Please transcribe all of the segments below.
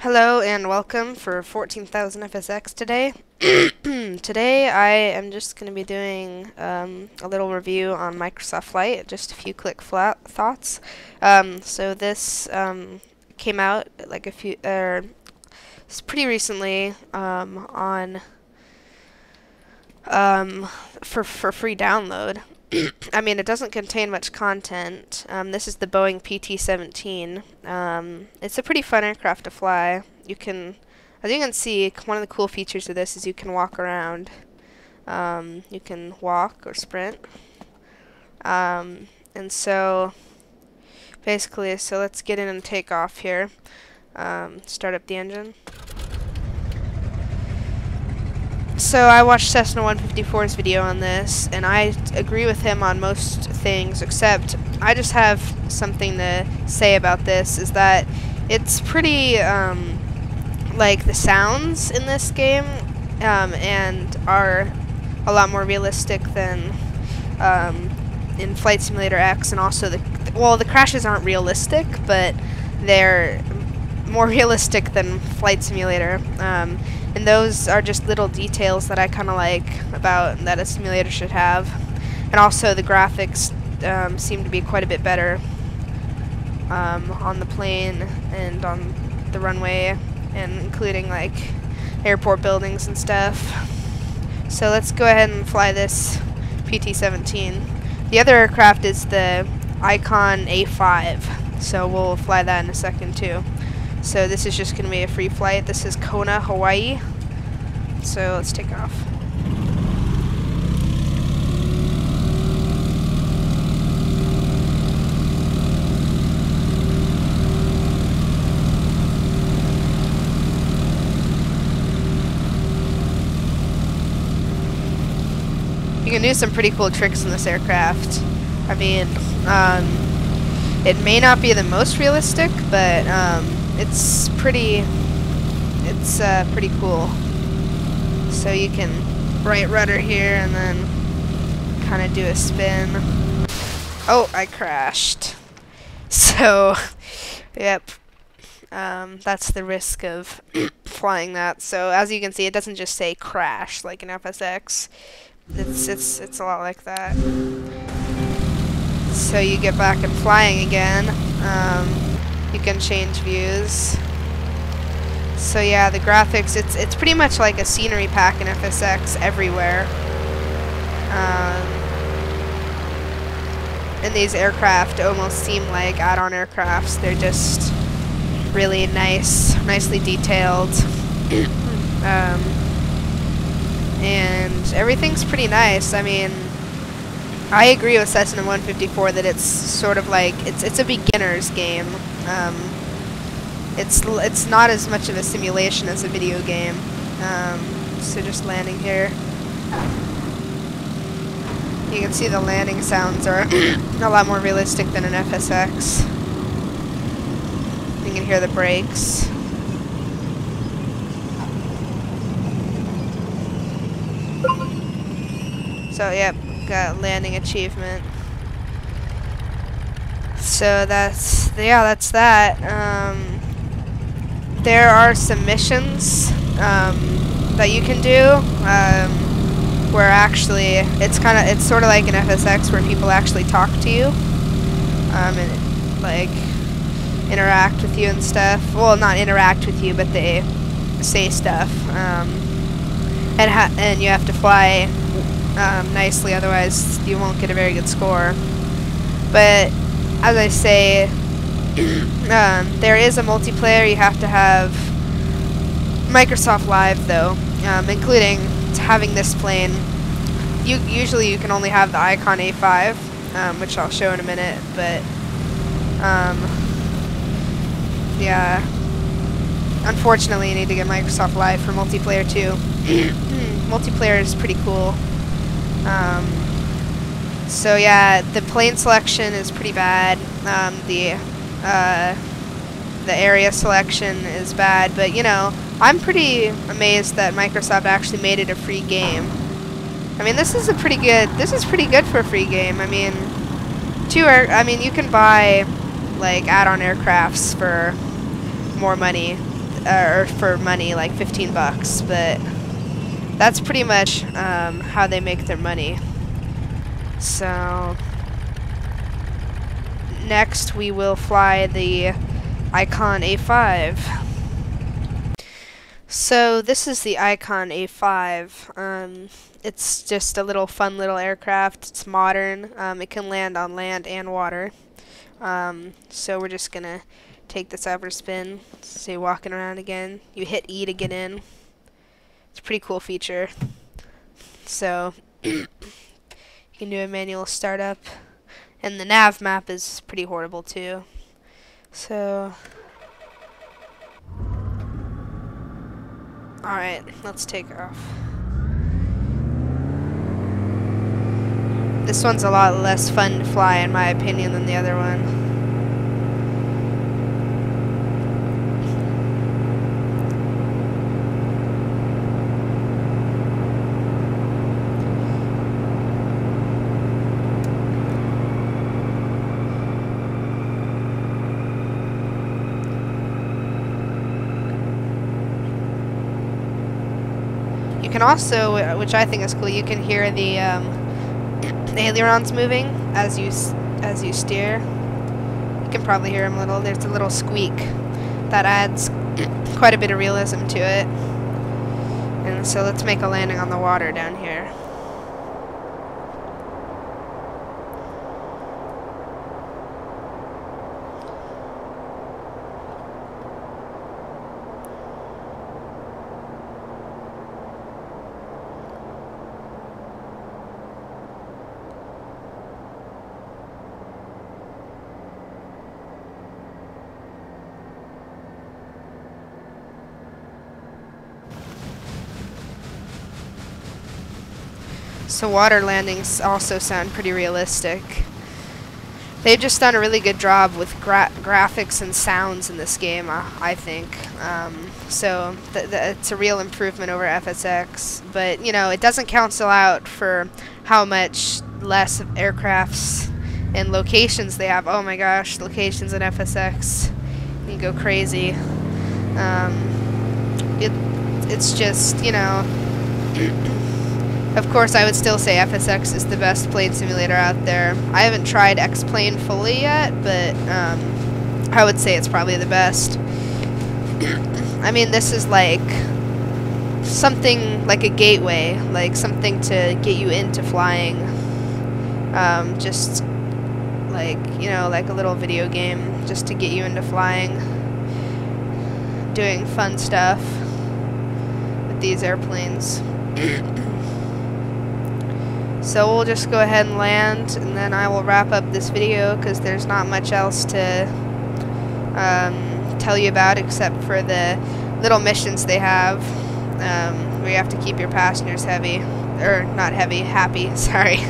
Hello and welcome for 14,000 FSX today. Today I am just going to be doing a little review on Microsoft Flight, just a few quick thoughts. So this came out like pretty recently on for free download. I mean, it doesn't contain much content. This is the Boeing PT-17. It's a pretty fun aircraft to fly. As you can see, one of the cool features of this is you can walk around. You can walk or sprint. And so, basically, let's get in and take off here. Start up the engine. So I watched Cessna 154's video on this, and I agree with him on most things, except I just have something to say about this, is that it's pretty, like, the sounds in this game, and are a lot more realistic than, in Flight Simulator X, and also the crashes aren't realistic, but they're more realistic than Flight Simulator. And those are just little details that I kind of like about that a simulator should have. And also the graphics seem to be quite a bit better on the plane and on the runway, and including like airport buildings and stuff. So let's go ahead and fly this PT-17. The other aircraft is the Icon A5, so we'll fly that in a second too. So this is just going to be a free flight. This is Kona, Hawaii. So let's take off. You can do some pretty cool tricks in this aircraft. I mean, it may not be the most realistic, but it's pretty cool. So you can right rudder here and then kind of do a spin. Oh, I crashed. So, yep. That's the risk of flying that. So as you can see, it doesn't just say crash like in FSX. It's a lot like that. So you get back and flying again. You can change views. So yeah, the graphics, it's pretty much like a scenery pack in FSX everywhere. And these aircraft almost seem like add-on aircrafts. They're just really nicely detailed. And everything's pretty nice. I mean, I agree with Cessna 154 that it's sort of like, it's a beginner's game. It's not as much of a simulation as a video game. So just landing here. You can see the landing sounds are a lot more realistic than in FSX. You can hear the brakes. So yep, got landing achievement. So that's that. There are some missions that you can do where actually it's sort of like an FSX where people actually talk to you and like interact with you and stuff. Well, not interact with you, but they say stuff. And you have to fly nicely, otherwise you won't get a very good score. But as I say, there is a multiplayer. You have to have Microsoft Live though, including having this plane. Usually you can only have the Icon A5, which I'll show in a minute, but yeah, unfortunately you need to get Microsoft Live for multiplayer too. Multiplayer is pretty cool. So yeah, the plane selection is pretty bad. The area selection is bad, but you know, I'm pretty amazed that Microsoft actually made it a free game. I mean, this is pretty good for a free game. I mean, you can buy like add-on aircrafts for more money. or for money, like 15 bucks, but that's pretty much how they make their money. So next we will fly the Icon A5. So this is the Icon A5. It's just a little fun little aircraft. It's modern. It can land on land and water. So we're just gonna take this over spin. Say walking around again. You hit E to get in. It's a pretty cool feature. So you can do a manual startup, and the nav map is pretty horrible too. So alright, let's take off. This one's a lot less fun to fly in my opinion than the other one. You can also, which I think is cool, you can hear the ailerons moving as you steer. You can probably hear them a little. There's a little squeak that adds quite a bit of realism to it. And so let's make a landing on the water down here. So water landings also sound pretty realistic. They've just done a really good job with graphics and sounds in this game, I think. So it's a real improvement over FSX. But, you know, it doesn't cancel out for how much less aircrafts and locations they have. Oh my gosh, locations in FSX. You go crazy. It's just, you know... Of course, I would still say FSX is the best plane simulator out there. I haven't tried X-Plane fully yet, but I would say it's probably the best. I mean, this is like something like a gateway, like something to get you into flying. Just like, you know, like a little video game just to get you into flying. Doing fun stuff with these airplanes. So we'll just go ahead and land, and then I will wrap up this video because there's not much else to tell you about except for the little missions they have where you have to keep your passengers happy, sorry.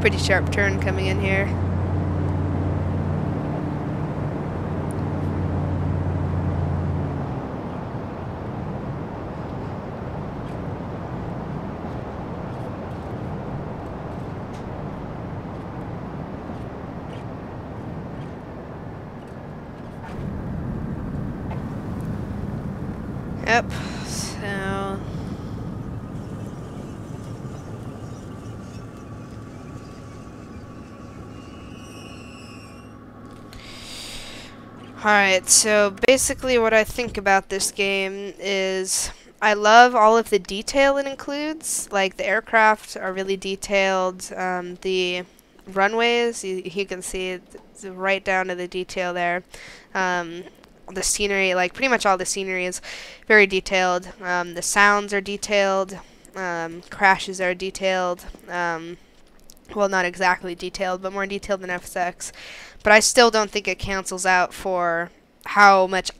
Pretty sharp turn coming in here. Yep, so... Alright, so basically what I think about this game is I love all of the detail it includes. Like, the aircraft are really detailed. The runways, you can see it's right down to the detail there. The scenery, like pretty much all the scenery is very detailed. The sounds are detailed. Crashes are detailed. Well, not exactly detailed, but more detailed than FSX. But I still don't think it cancels out for how many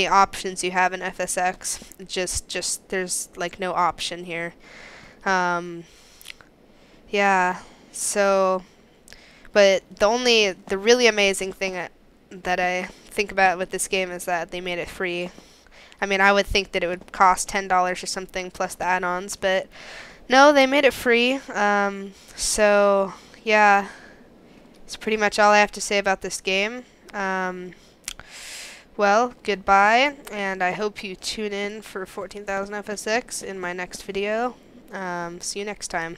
options you have in FSX. Just there's like no option here. Yeah. So But the really amazing thing that I think about with this game is that they made it free. I mean, I would think that it would cost $10 or something plus the add-ons, but no, they made it free. So yeah, that's pretty much all I have to say about this game. Well, goodbye, and I hope you tune in for 14,000 FSX in my next video. See you next time.